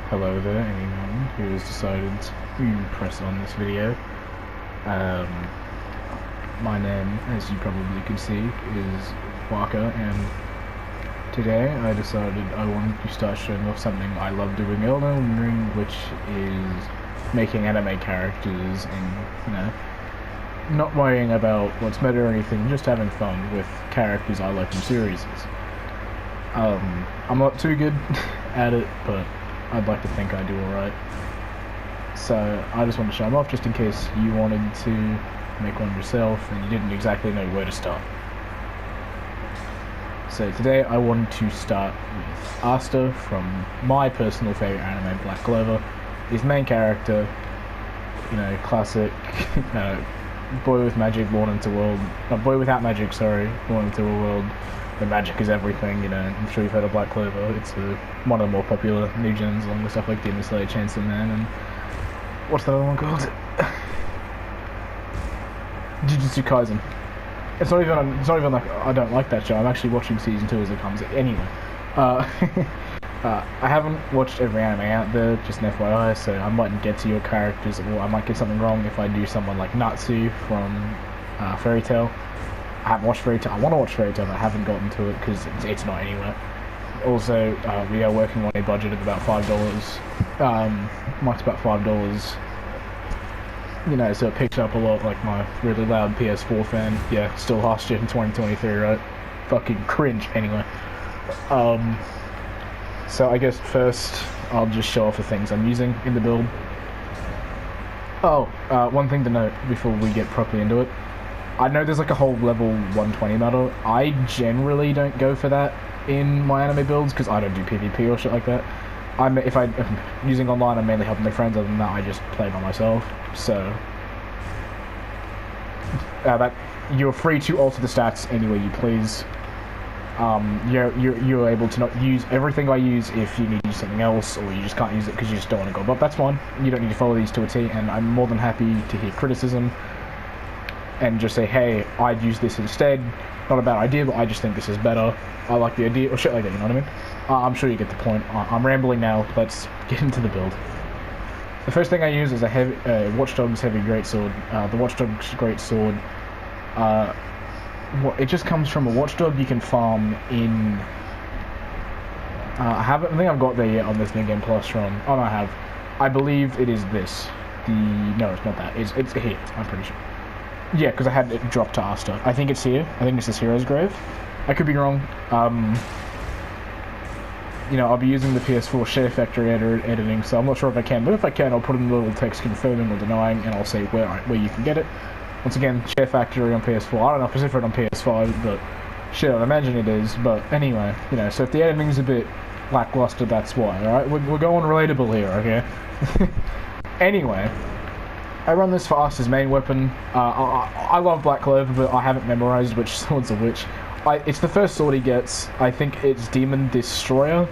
Hello there, anyone who has decided to press on this video. My name, as you probably can see, is Waka, and today I decided I wanted to start showing off something I love doing Elden Ring, which is making anime characters and, not worrying about what's better or anything, just having fun with characters I like from series. I'm not too good at it, but I'd like to think I do alright. So I just wanted to show them off just in case you wanted to make one yourself and you didn't exactly know where to start. So today I wanted to start with Asta from my personal favourite anime, Black Clover. His main character, classic boy with magic born into world, boy without magic, sorry, born into a world where magic is everything. I'm sure you've heard of Black Clover. It's one of the more popular new gens, along with stuff like Demon Slayer, Chainsaw Man, and what's the other one called? Jujutsu Kaisen. It's not even like I don't like that show. I'm actually watching season 2 as it comes. Anyway, I haven't watched every anime out there, just an FYI, so I mightn't get to your characters, or I might get something wrong if I do someone like Natsu from Fairy Tail. I haven't watched Fairy Tail. I want to watch Fairy Tail, but I haven't gotten to it because it's not anywhere. Also, we are working on a budget of about $5. Mike's about $5. So it picks up a lot, like my really loud PS4 fan. Yeah, still last year in 2023, right? Fucking cringe, anyway. So I guess first, I'll just show off the things I'm using in the build. One thing to note before we get properly into it. I know there's like a whole level 120 meta. I generally don't go for that in my anime builds because I don't do PvP or shit like that. If I'm using online, I'm mainly helping my friends. Other than that, I just play by myself. So you're free to alter the stats any way you please. You're able to not use everything I use if you need to use something else, or you just can't use it because you just don't want to go. But that's fine. You don't need to follow these to a T, and I'm more than happy to hear criticism and just say, hey, I'd use this instead. Not a bad idea, but I just think this is better. I like the idea, or shit like that, you know what I mean? I'm sure you get the point. I'm rambling now. Let's get into the build. The first thing I use is a Watchdog's Heavy Greatsword. The Watchdog's Greatsword, it just comes from a Watchdog you can farm in... I think I've got there yet on this New Game Plus run. Oh, no, I have. I believe it is this. No, it's not that. It's here, I'm pretty sure. Yeah, because I had it dropped to Asta. I think it's here. I think this is Hero's Grave. I could be wrong. I'll be using the PS4 Share Factory editing, so I'm not sure if I can. But if I can, I'll put in a little text confirming or denying, and I'll say where you can get it. Once again, Share Factory on PS4. I don't know if it's different on PS5, but shit, I imagine it is. But anyway, so if the editing's a bit lackluster, that's why, alright? We're going relatable here, okay? Anyway, I run this for Asta's main weapon. I love Black Clover, but I haven't memorized which swords are which. It's the first sword he gets. I think it's Demon Destroyer.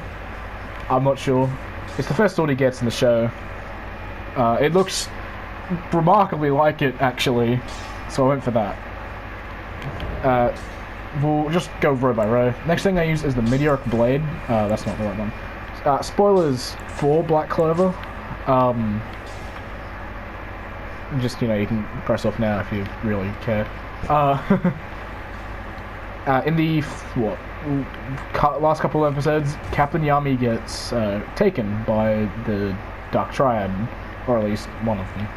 I'm not sure. It's the first sword he gets in the show. It looks remarkably like it, actually, so I went for that. We'll just go row by row. Next thing I use is the Meteoric Blade. That's not the right one. Spoilers for Black Clover. Just, you can press off now if you really care. In the, last couple of episodes, Captain Yami gets taken by the Dark Triad, or at least one of them,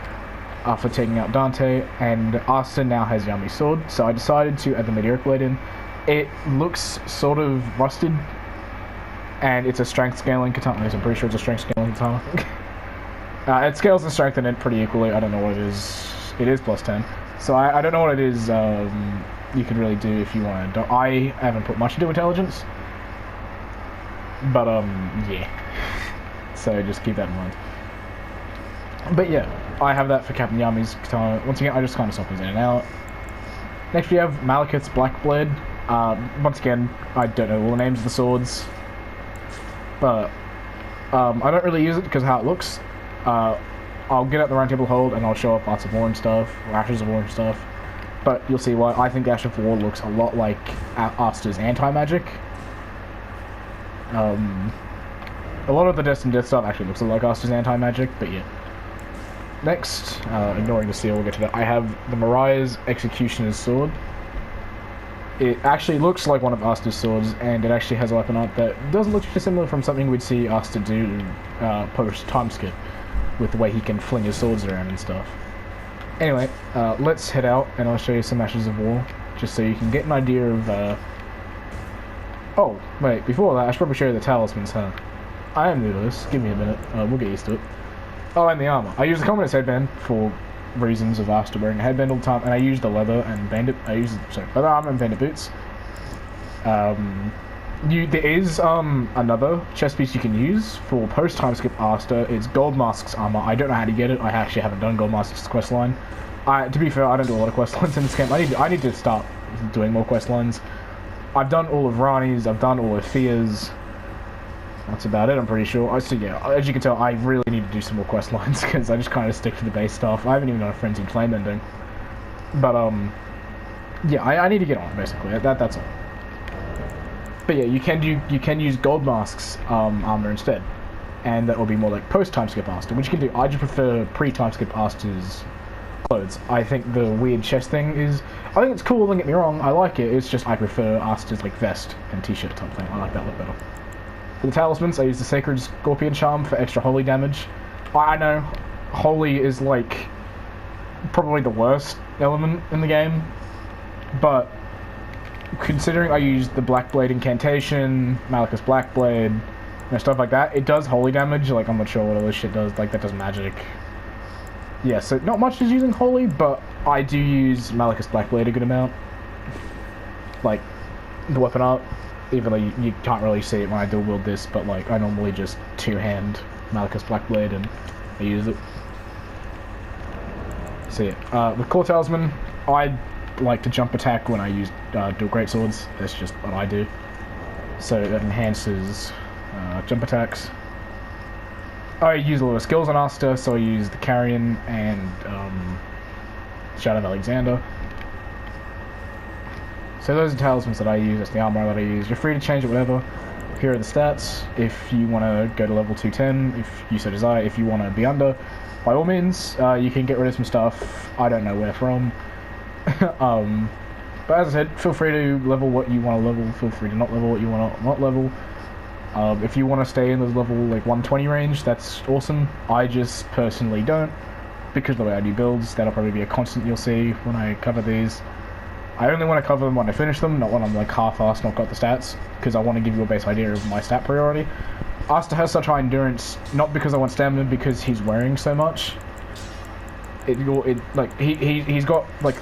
after taking out Dante, and Asta now has Yami's sword, so I decided to add the Meteoric Blade in. It looks sort of rusted, and it's a strength scaling katana. I'm pretty sure it's a strength scaling katana. It scales the strength in it pretty equally. I don't know what it is. It is plus 10. So I don't know what it is you can really do if you want to. I haven't put much into intelligence. But, yeah. So just keep that in mind. But yeah, I have that for Captain Yami's katana. Once again, I just kind of swap these in and out. Next we have Malekith's Black Blade. Once again, I don't know all the names of the swords. But, I don't really use it because of how it looks. I'll get out the Round Table Hold and I'll show up Arts of War and stuff, or Ashes of War and stuff. But you'll see why. I think Ash of War looks a lot like Asta's anti-magic. A lot of the Destined Death stuff actually looks like Asta's anti-magic, but yeah. Next, ignoring the seal, we'll get to that. I have the Mariah's Executioner's Sword. It actually looks like one of Asta's swords, and it actually has a weapon art that doesn't look too similar from something we'd see Asta do post time skip, with the way he can fling his swords around and stuff. Anyway, let's head out, and I'll show you some Ashes of War, just so you can get an idea of. Oh, wait, before that, I should probably show you the talismans, huh? I am new to this. Give me a minute. We'll get used to it. Oh, and the armor. I use the Commoner's headband for reasons of Asta wearing a headband all the time, and I use the leather and bandit. Leather armor and bandit boots. There is another chest piece you can use for post time skip Asta. It's Gold Mask's armor. I don't know how to get it. I actually haven't done Gold Mask's questline. To be fair, I don't do a lot of questlines in this game. I need to start doing more questlines. I've done all of Rani's. I've done all of Fia's. That's about it, I'm pretty sure. So yeah, as you can tell, I really need to do some more quest lines, because I just kind of stick to the base stuff. I haven't even done a Frenzied Flame ending. But, yeah, I need to get on, basically. That's all. But yeah, you can use Gold Mask's armor instead. And that will be more like post-time skip Asta, which you can do. I just prefer pre-time skip Asta's clothes. I think the weird chest thing is... I think it's cool, don't get me wrong, I like it. It's just I prefer Asta's, like, vest and t-shirt type thing. I like that look better. For the talismans, I use the Sacred Scorpion Charm for extra holy damage. I know, holy is like probably the worst element in the game, but considering I use the Blackblade incantation, Malachus Blackblade, stuff like that, it does holy damage. Like, I'm not sure what all this shit does. Like, that does magic. Yeah, so not much is using holy, but I do use Malachus Blackblade a good amount. Like, the weapon art. Even though you can't really see it when I dual wield this, but like I normally just two-hand Malachus Blackblade and I use it. So yeah, with Core Talisman, I like to jump attack when I use dual greatswords. That's just what I do. So that enhances jump attacks. I use a lot of skills on Asta, so I use the Carrion and Shadow of Alexander. So those are talismans that I use, that's the armor that I use. You're free to change it, whatever. Here are the stats. If you want to go to level 210, if you so desire, if you want to be under, by all means, you can get rid of some stuff. I don't know where from. But as I said, feel free to level what you want to level, feel free to not level what you want to not level. If you want to stay in the level like 120 range, that's awesome. I just personally don't, because of the way I do builds. That'll probably be a constant you'll see when I cover these. I only want to cover them when I finish them, not when I'm like half-assed, not got the stats, because I want to give you a base idea of my stat priority. Asta has such high endurance, not because I want stamina, because he's wearing so much. He's got like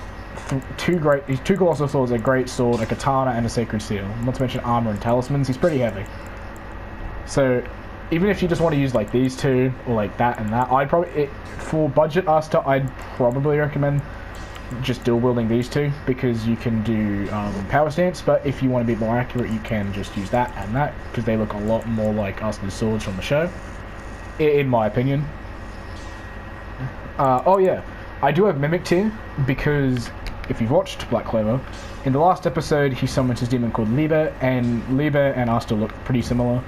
two colossal swords, a great sword, a katana, and a sacred seal. Not to mention armor and talismans. He's pretty heavy. So even if you just want to use like these two or like that and that, for budget Asta, I'd probably recommend just dual wielding these two, because you can do power stance, but if you want to be more accurate, you can just use that and that, because they look a lot more like Asta's swords from the show, in my opinion. Oh yeah, I do have Mimic tier, because if you've watched Black Clover, in the last episode he summons his demon called Liber, and Liber and Asta look pretty similar.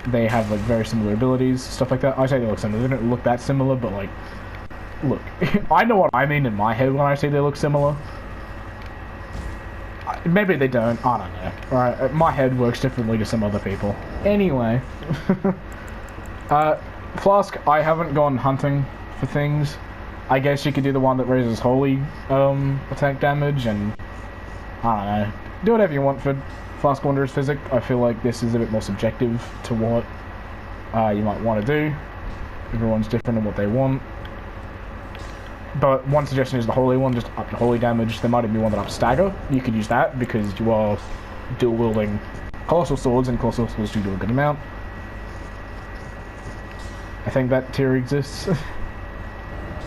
They have like very similar abilities, stuff like that. I say they look similar, they don't look that similar, but like, look, I know what I mean in my head when I say they look similar. Maybe they don't, I don't know. Alright, my head works differently to some other people. Anyway. Flask, I haven't gone hunting for things. I guess you could do the one that raises holy attack damage, and I don't know. Do whatever you want for Flask Wanderer's Physic. I feel like this is a bit more subjective to what you might want to do. Everyone's different in what they want. But one suggestion is the holy one, just up to holy damage. There might even be one that up stagger. You could use that because you are dual wielding colossal swords, and colossal swords do a good amount. I think that tier exists.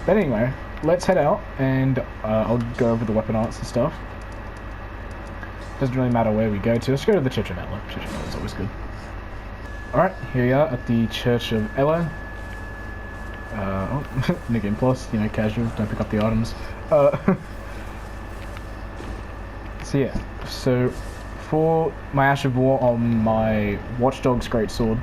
But anyway, let's head out and I'll go over the weapon arts and stuff. Doesn't really matter where we go to. Let's go to the Church of Ella. Church of Ella is always good. Alright, here we are at the Church of Ella. New Game Plus, you know, casual, don't pick up the items. So yeah, so for my Ash of War on my Watchdog's Greatsword,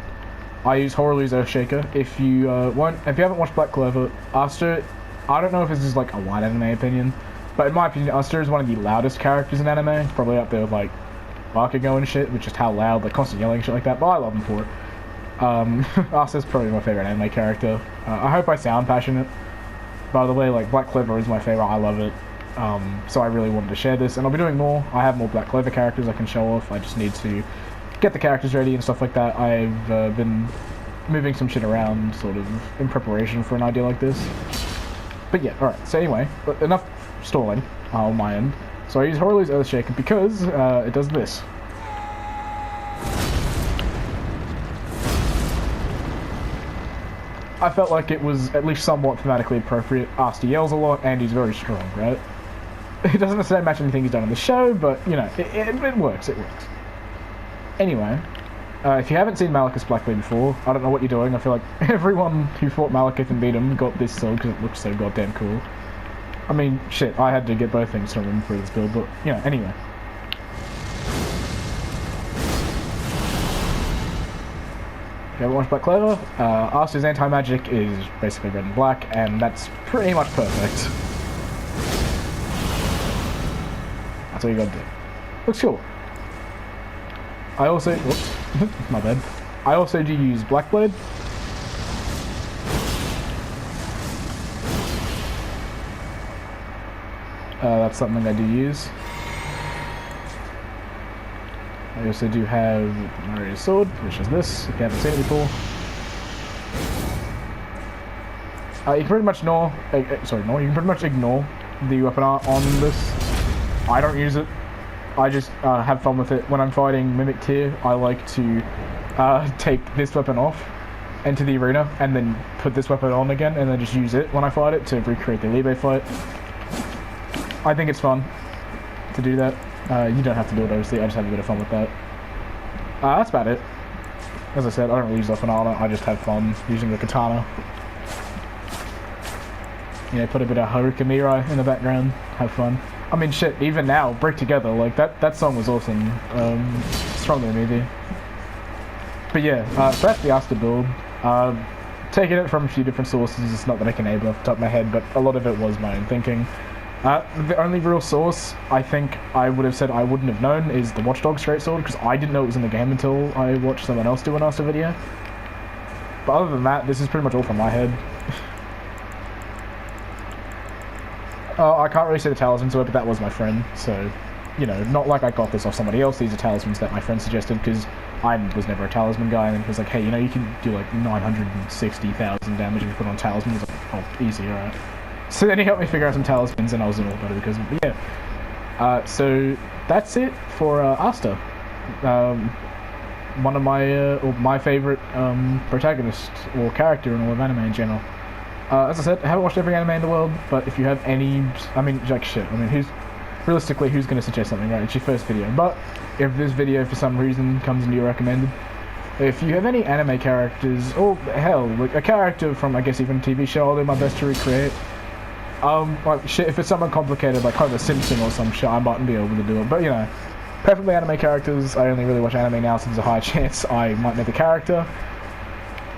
I use Horrorly's Earthshaker. If you haven't watched Black Clover, Asta, I don't know if this is like a wide anime opinion, but in my opinion, Asta is one of the loudest characters in anime, probably up there with like Bakugo and shit, with just how loud, like constant yelling and shit like that, but I love him for it. Asta's probably my favorite anime character. I hope I sound passionate. By the way, like, Black Clover is my favorite, I love it. So I really wanted to share this, and I'll be doing more. I have more Black Clover characters I can show off. I just need to get the characters ready and stuff like that. I've been moving some shit around, sort of, in preparation for an idea like this. But yeah, alright, so anyway, enough stalling on my end. So I use Horrorly's Earthshaker because it does this. I felt like it was at least somewhat thematically appropriate. Asta yells a lot, and he's very strong, right? It doesn't necessarily match anything he's done in the show, but, you know, it works, it works. Anyway, if you haven't seen Malekith's Black Blade before, I don't know what you're doing. I feel like everyone who fought Malekith and beat him got this sword because it looks so goddamn cool. I mean, shit, I had to get both things from him for this build, but, you know, anyway. If you haven't watched Black Clover, Asta's anti-magic is basically red and black, and that's pretty much perfect. That's all you gotta do. Looks cool. I also... Whoops. My bad. I also do use Black Blade. That's something I do use. I also do have Mario's sword, which is this, if you haven't seen it before. You can pretty much ignore... you can pretty much ignore the weapon art on this. I don't use it. I just have fun with it. When I'm fighting Mimic Tier, I like to take this weapon off, enter the arena, and then put this weapon on again, and then just use it when I fight it to recreate the Libe fight. I think it's fun to do that. You don't have to do it, obviously. I just have a bit of fun with that. That's about it. As I said, I don't really use weapon armor. I just have fun using the katana. You know, put a bit of Haruka Mirai in the background. Have fun. I mean, shit, even now, Break Together, like, that song was awesome. Stronger than movie. But yeah, so that's the Asta build. Taking it from a few different sources, it's not that I can name it off the top of my head, but a lot of it was my own thinking. The only real source I think I would have said I wouldn't have known is the Watch Dogs Straight Sword, because I didn't know it was in the game until I watched someone else do an Asta video. But other than that, this is pretty much all from my head. I can't really say the talismans to it, but that was my friend, so, you know, not like I got this off somebody else. These are talismans that my friend suggested, because I was never a talisman guy, and he was like, hey, you know, you can do like 960,000 damage if you put on talisman. I was like, oh, easy, alright. So then he helped me figure out some talismans, and I was in all better because of it. But yeah. So that's it for Asta. One of my favorite protagonist or character in all of anime in general. As I said, I haven't watched every anime in the world, but if you have any, I mean, like shit. I mean, who's going to suggest something, right? It's your first video. But if this video for some reason comes into your recommended, if you have any anime characters, or hell, like a character from, I guess, even a TV show, I'll do my best to recreate. Like, shit, if it's something complicated, like Homer Simpson or some shit, I mightn't be able to do it. But, you know, preferably anime characters. I only really watch anime now, so there's a high chance I might know the character.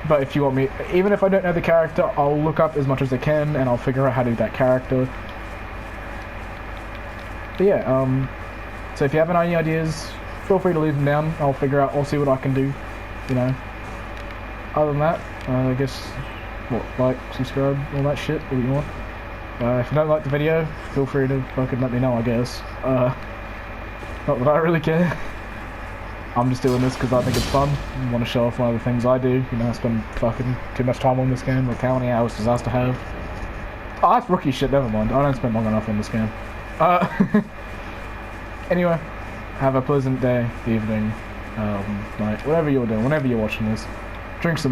But if you want me, even if I don't know the character, I'll look up as much as I can, and I'll figure out how to do that character. But yeah, so if you have any ideas, feel free to leave them down. I'll see what I can do, you know. Other than that, I guess, like, subscribe, all that shit, what you want. If you don't like the video, feel free to fucking let me know, I guess. Not that I really care. I'm just doing this because I think it's fun. I want to show off one of the things I do. You know, I spend fucking too much time on this game. Like, how many hours does Asta have? Oh, that's rookie shit, never mind. I don't spend long enough on this game. Anyway, have a pleasant day, evening, night, whatever you're doing, whenever you're watching this. Drink some